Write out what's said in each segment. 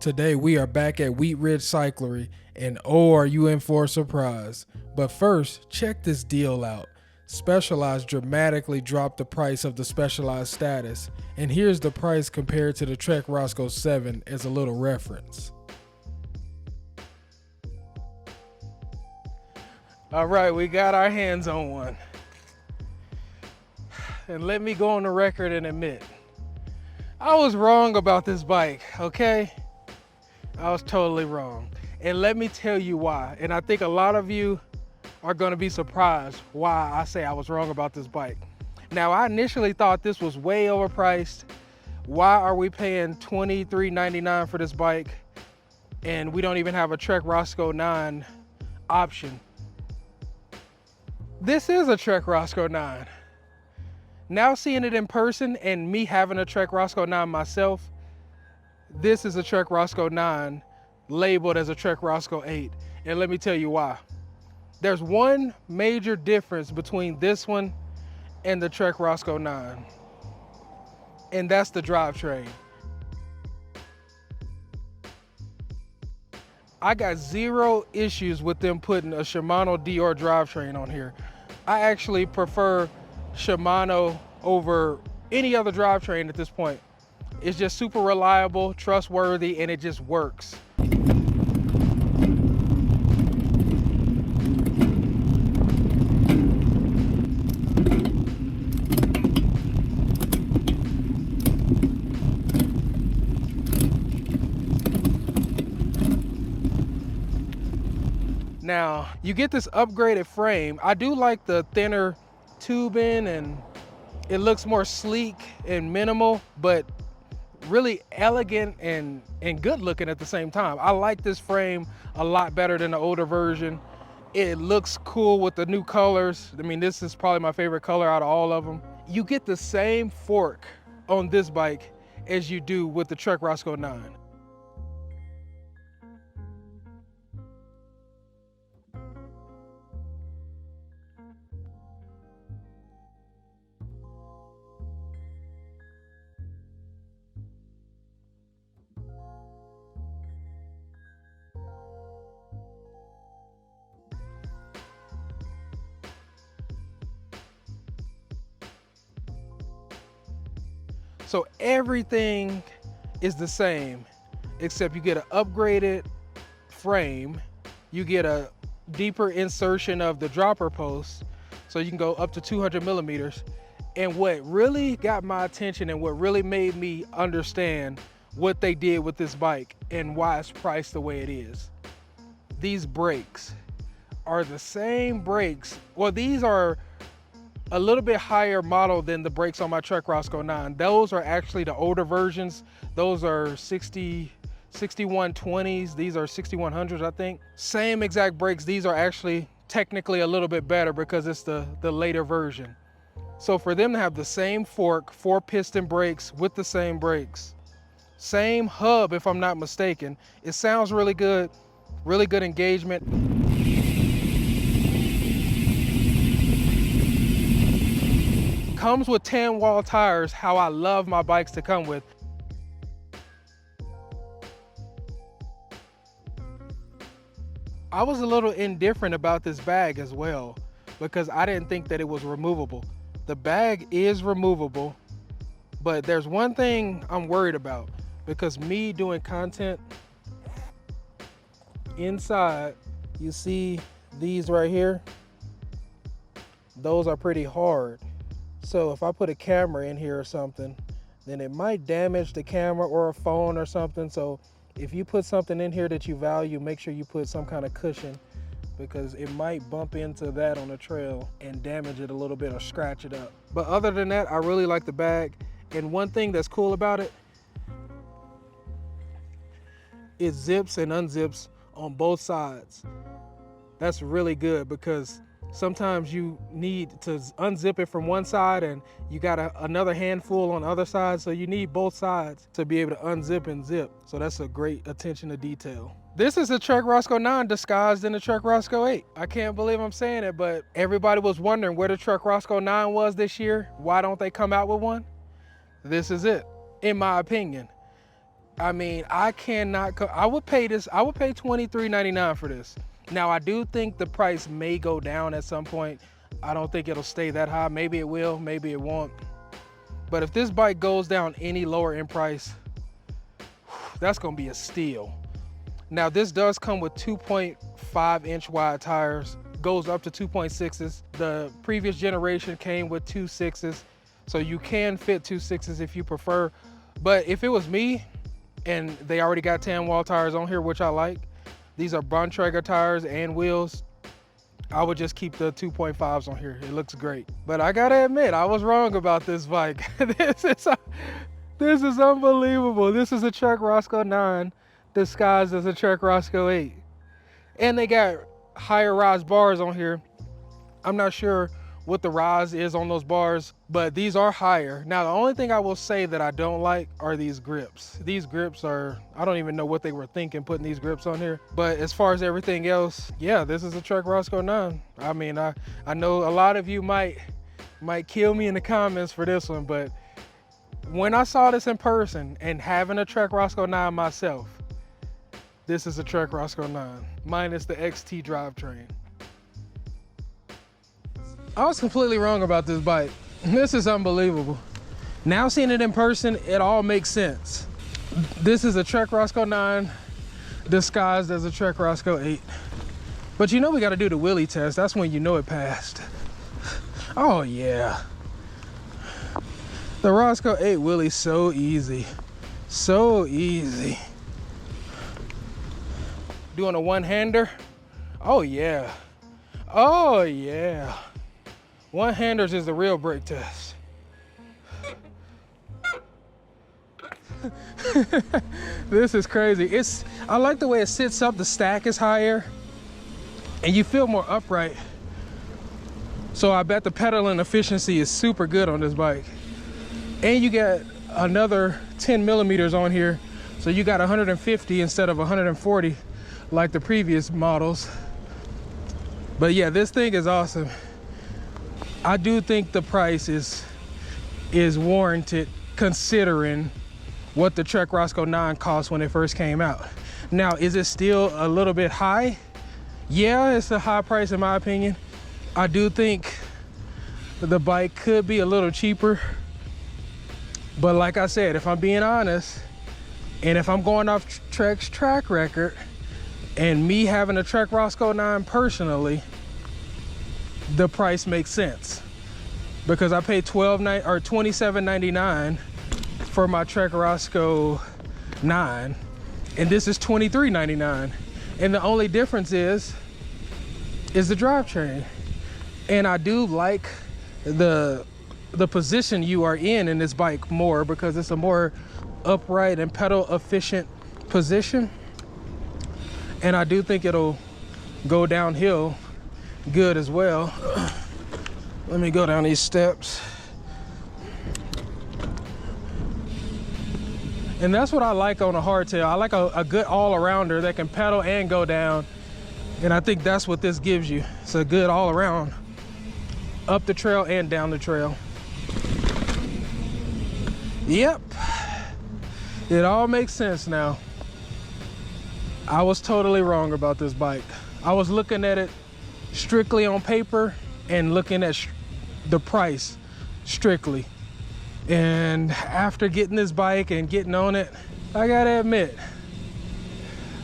Today we are back at Wheat Ridge Cyclery, and oh, are you in for a surprise. But first, check this deal out. Specialized dramatically dropped the price of the Specialized status, and here's the price compared to the Trek Roscoe 7 as a little reference. All right, we got our hands on one. And let me go on the record and admit, I was wrong about this bike, okay? I was totally wrong. And let me tell you why. And I think a lot of you are gonna be surprised why I say I was wrong about this bike. Now, I initially thought this was way overpriced. Why are we paying $23.99 for this bike and we don't even have a Trek Roscoe 9 option? This is a Trek Roscoe 9. Now seeing it in person and me having a Trek Roscoe 9 myself, this is a Trek Roscoe 9 labeled as a Trek Roscoe 8. And let me tell you why. There's one major difference between this one and the Trek Roscoe 9. And that's the drivetrain. I got zero issues with them putting a Shimano DR drivetrain on here. I actually prefer Shimano over any other drivetrain at this point. It's just super reliable, trustworthy, and it just works. Now, you get this upgraded frame. I do like the thinner tubing and it looks more sleek and minimal, but really elegant and good looking at the same time. I like this frame a lot better than the older version. It looks cool with the new colors. I mean, this is probably my favorite color out of all of them. You get the same fork on this bike as you do with the Trek Roscoe 9. So everything is the same, except you get an upgraded frame, you get a deeper insertion of the dropper post, so you can go up to 200 millimeters. And what really got my attention and what really made me understand what they did with this bike and why it's priced the way it is. These brakes are the same brakes. Well, these are a little bit higher model than the brakes on my Trek Roscoe 9. Those are actually the older versions. Those are 6120s. These are 6100s, I think. Same exact brakes. These are actually technically a little bit better because it's the later version. So for them to have the same fork, 4-piston brakes with the same brakes, same hub if I'm not mistaken, it sounds really good engagement. Comes with tan wall tires, how I love my bikes to come with. I was a little indifferent about this bag as well because I didn't think that it was removable. The bag is removable, but there's one thing I'm worried about because me doing content inside, you see these right here, those are pretty hard. So if I put a camera in here or something, then it might damage the camera or a phone or something. So if you put something in here that you value, make sure you put some kind of cushion because it might bump into that on the trail and damage it a little bit or scratch it up. But other than that, I really like the bag. And one thing that's cool about it, it zips and unzips on both sides. That's really good because sometimes you need to unzip it from one side and you got another handful on the other side, so you need both sides to be able to unzip and zip. So that's a great attention to detail. This is a Trek Roscoe 9 disguised in a Trek Roscoe 8. I can't believe I'm saying it, but everybody was wondering where the Trek Roscoe 9 was this year. Why don't they come out with one? This is it, in my opinion. I mean, I cannot, I would pay this, I would pay $23.99 for this. Now, I do think the price may go down at some point. I don't think it'll stay that high. Maybe it will, maybe it won't. But if this bike goes down any lower in price, that's gonna be a steal. Now, this does come with 2.5-inch wide tires, goes up to 2.6s. The previous generation came with 2.6s, so you can fit 2.6s if you prefer. But if it was me, and they already got tan wall tires on here, which I like, these are Bontrager tires and wheels, I would just keep the 2.5s on here. It looks great. But I gotta admit, I was wrong about this bike. This is unbelievable. This is a Trek Roscoe 9 disguised as a Trek Roscoe 8. And they got higher rise bars on here. I'm not sure what the rise is on those bars, but these are higher. Now, the only thing I will say that I don't like are these grips. These grips are, I don't even know what they were thinking putting these grips on here. But as far as everything else, yeah, this is a Trek Roscoe 9. I mean, I know a lot of you might kill me in the comments for this one, but when I saw this in person and having a Trek Roscoe 9 myself, this is a Trek Roscoe 9, minus the XT drivetrain. I was completely wrong about this bike. This is unbelievable. Now seeing it in person, it all makes sense. This is a Trek Roscoe 9 disguised as a Trek Roscoe 8. But you know we gotta do the Willie test. That's when you know it passed. Oh yeah. The Roscoe 8 Willie's so easy. So easy. Doing a one-hander. Oh yeah. Oh yeah. One-handers is the real brake test. This is crazy. I like the way it sits up. The stack is higher and you feel more upright. So I bet the pedaling efficiency is super good on this bike. And you get another 10 millimeters on here. So you got 150 instead of 140 like the previous models. But yeah, this thing is awesome. I do think the price is warranted considering what the Trek Roscoe 9 cost when it first came out. Now, is it still a little bit high? Yeah, it's a high price in my opinion. I do think the bike could be a little cheaper. But like I said, if I'm being honest, and if I'm going off Trek's track record, and me having a Trek Roscoe 9 personally, the price makes sense because I paid $27.99 for my Trek Roscoe 9, and this is $23.99, and the only difference is the drivetrain. And I do like the position you are in this bike more because it's a more upright and pedal efficient position, and I do think it'll go downhill good as well. Let me go down these steps. And that's what I like on a hardtail. I like a good all-arounder that can pedal and go down, and I think that's what this gives you. It's a good all-around up the trail and down the trail. Yep, it all makes sense now. I was totally wrong about this bike. I was looking at it strictly on paper and looking at the price strictly. And after getting this bike and getting on it, I gotta admit,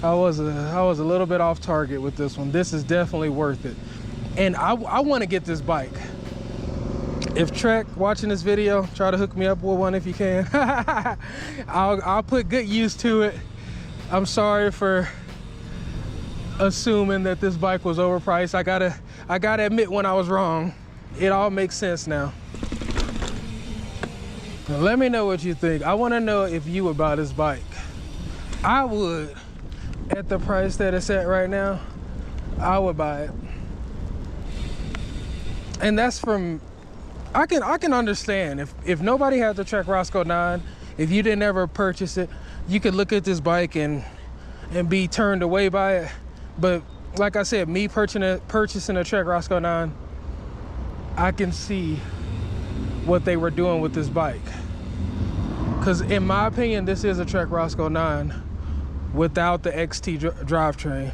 I was a little bit off target with this one. This is definitely worth it. And I wanna get this bike. If Trek watching this video, try to hook me up with one if you can. I'll put good use to it. I'm sorry for assuming that this bike was overpriced. I gotta admit when I was wrong. It all makes sense now. Now let me know what you think. I want to know if you would buy this bike. I would. At the price that it's at right now, I would buy it. And that's from, I can understand if nobody had the Trek Roscoe 9, if you didn't ever purchase it, you could look at this bike and be turned away by it. But like I said, me purchasing a Trek Roscoe 9, I can see what they were doing with this bike. Because in my opinion, this is a Trek Roscoe 9 without the XT drivetrain.